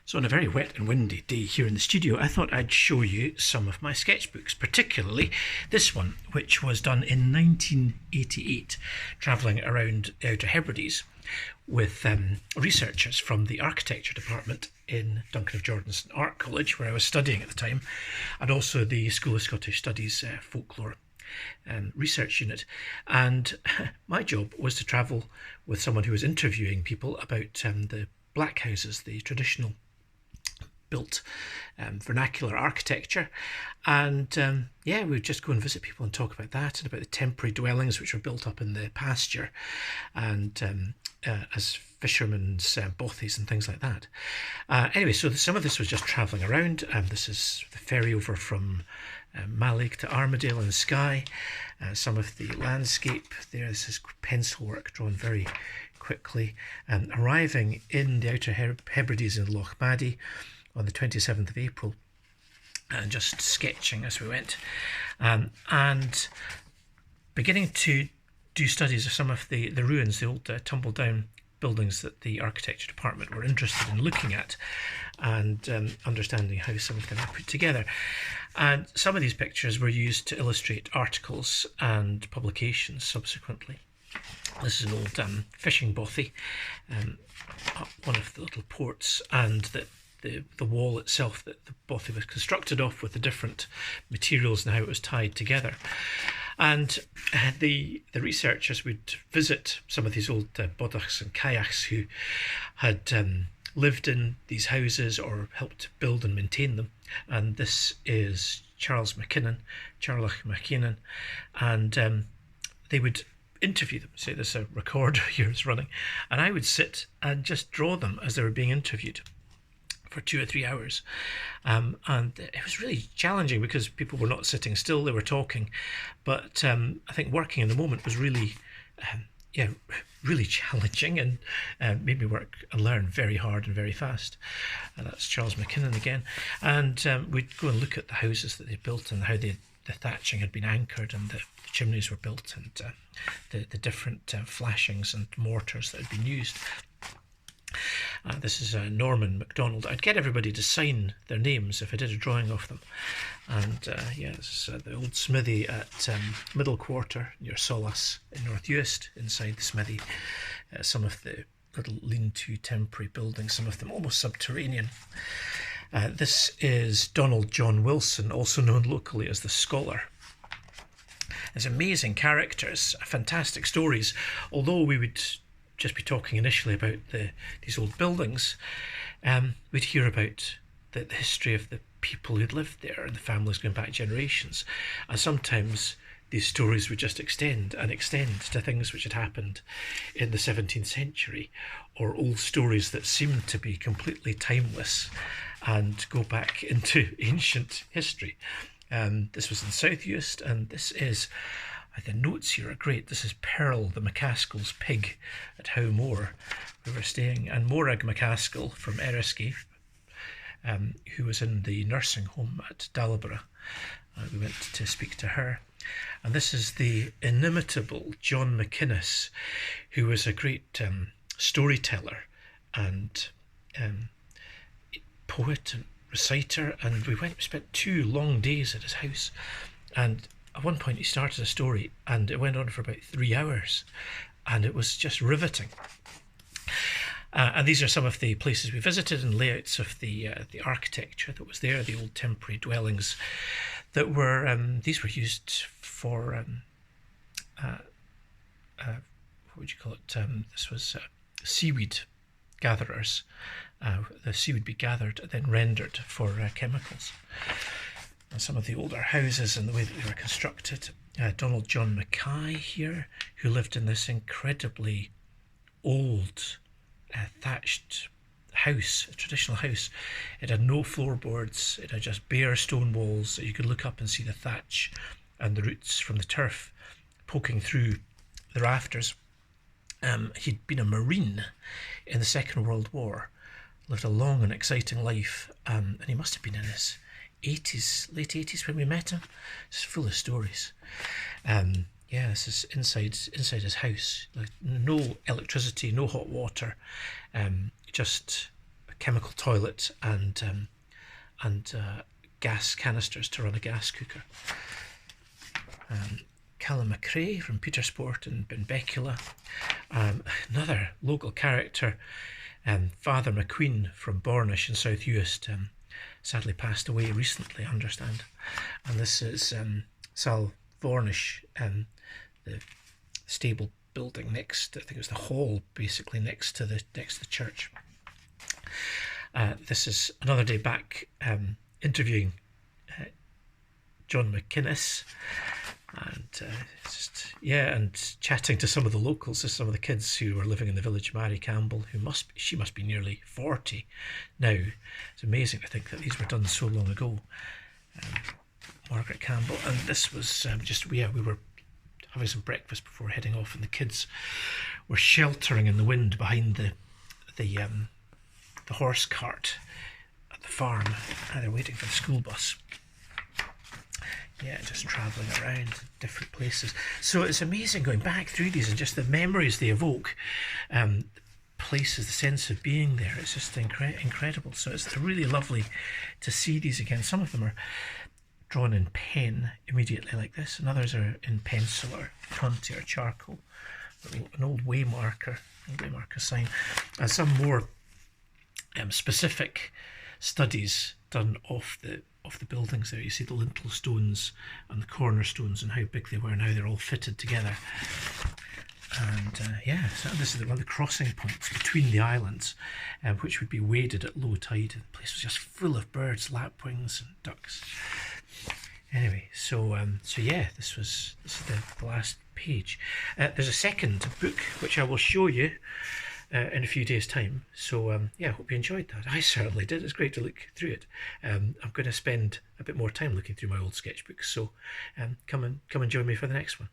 So on a very wet and windy day here in the studio, I thought I'd show you some of my sketchbooks, particularly this one, which was done in 1988, travelling around the Outer Hebrides with researchers from the architecture department in Duncan of Jordan's Art College, where I was studying at the time, and also the School of Scottish Studies folklore research unit. And my job was to travel with someone who was interviewing people about the black houses, the traditional built vernacular architecture, and we would just go and visit people and talk about that and about the temporary dwellings which were built up in the pasture and as fishermen's bothies and things like that. Anyway, so some of this was just travelling around. This is the ferry over from Mallaig to Armadale in Skye. Some of the landscape there. This is pencil work drawn very quickly. Arriving in the Outer Hebrides in Loch Maddie on the 27th of April, and just sketching as we went, and beginning to do studies of some of the ruins, the old tumble down buildings that the architecture department were interested in looking at, and understanding how some of them are put together. And some of these pictures were used to illustrate articles and publications subsequently. This is an old fishing bothy, up one of the little ports, and the wall itself that the bothy was constructed off with the different materials and how it was tied together. And the researchers would visit some of these old bodachs and kayaks who had lived in these houses or helped build and maintain them. And this is Charles McKinnon, and they would interview them. Say there's a recorder here is running, and I would sit and just draw them as they were being interviewed for 2 or 3 hours, and it was really challenging because people were not sitting still, they were talking, but I think working in the moment was really really challenging, and made me work and learn very hard and very fast. And that's Charles McKinnon again, and we'd go and look at the houses that they built and how the thatching had been anchored and the chimneys were built, and the different flashings and mortars that had been used. This is Norman MacDonald. I'd get everybody to sign their names if I did a drawing of them. And this is the old smithy at Middle Quarter near Solas in North Uist, inside the smithy. Some of the little lean-to temporary buildings, some of them almost subterranean. This is Donald John Wilson, also known locally as the Scholar. There's amazing characters, fantastic stories, although we would just be talking initially about these old buildings. We'd hear about the history of the people who'd lived there and the families going back generations, and sometimes these stories would just extend to things which had happened in the 17th century, or old stories that seemed to be completely timeless and go back into ancient history. This was in South Uist, and this is, the notes here are great. This is Pearl the McCaskill's pig at How More, we were staying, and Morag McCaskill from Eriskay, who was in the nursing home at Dalborough. We went to speak to her. And this is the inimitable John McInnes, who was a great storyteller and poet and reciter, and we spent 2 long days at his house, and at one point he started a story and it went on for about 3 hours, and it was just riveting. And these are some of the places we visited and layouts of the architecture that was there, the old temporary dwellings that were, these were used for, what would you call it? This was seaweed gatherers. The seaweed would be gathered and then rendered for chemicals. And some of the older houses and the way that they were constructed. Donald John Mackay here, who lived in this incredibly old thatched house, a traditional house. It had no floorboards, it had just bare stone walls that you could look up and see the thatch and the roots from the turf poking through the rafters. He'd been a Marine in the Second World War, lived a long and exciting life, and he must have been in his 80s, late 80s when we met him. It's full of stories. This is inside his house. Like, no electricity, no hot water, just a chemical toilet and gas canisters to run a gas cooker. Callum McRae from Petersport in Benbecula. Another local character, Father McQueen from Bornish in South Uist, sadly passed away recently, I understand. And this is Sal Vornish, the stable building next, I think it was the hall basically next to the church. This is another day back interviewing John McInnes, and chatting to some of the locals, some of the kids who were living in the village. Mary Campbell, she must be nearly 40 now. It's amazing to think that these were done so long ago. Margaret Campbell, and this was we were having some breakfast before heading off, and the kids were sheltering in the wind behind the horse cart at the farm, and they're waiting for the school bus. Yeah, just travelling around different places. So it's amazing going back through these and just the memories they evoke. Places, the sense of being there. It's just incredible. So it's really lovely to see these again. Some of them are drawn in pen immediately like this, and others are in pencil or conte or charcoal. An old waymarker sign. And some more specific studies done off the buildings there. You see the lintel stones and the cornerstones and how big they were and how they're all fitted together. And so this is one of the crossing points between the islands, which would be waded at low tide. The place was just full of birds, lapwings and ducks. Anyway, so this is the last page. There's a second book which I will show you in a few days' time. So I hope you enjoyed that. I certainly did. It's great to look through it. I'm going to spend a bit more time looking through my old sketchbooks. So come and join me for the next one.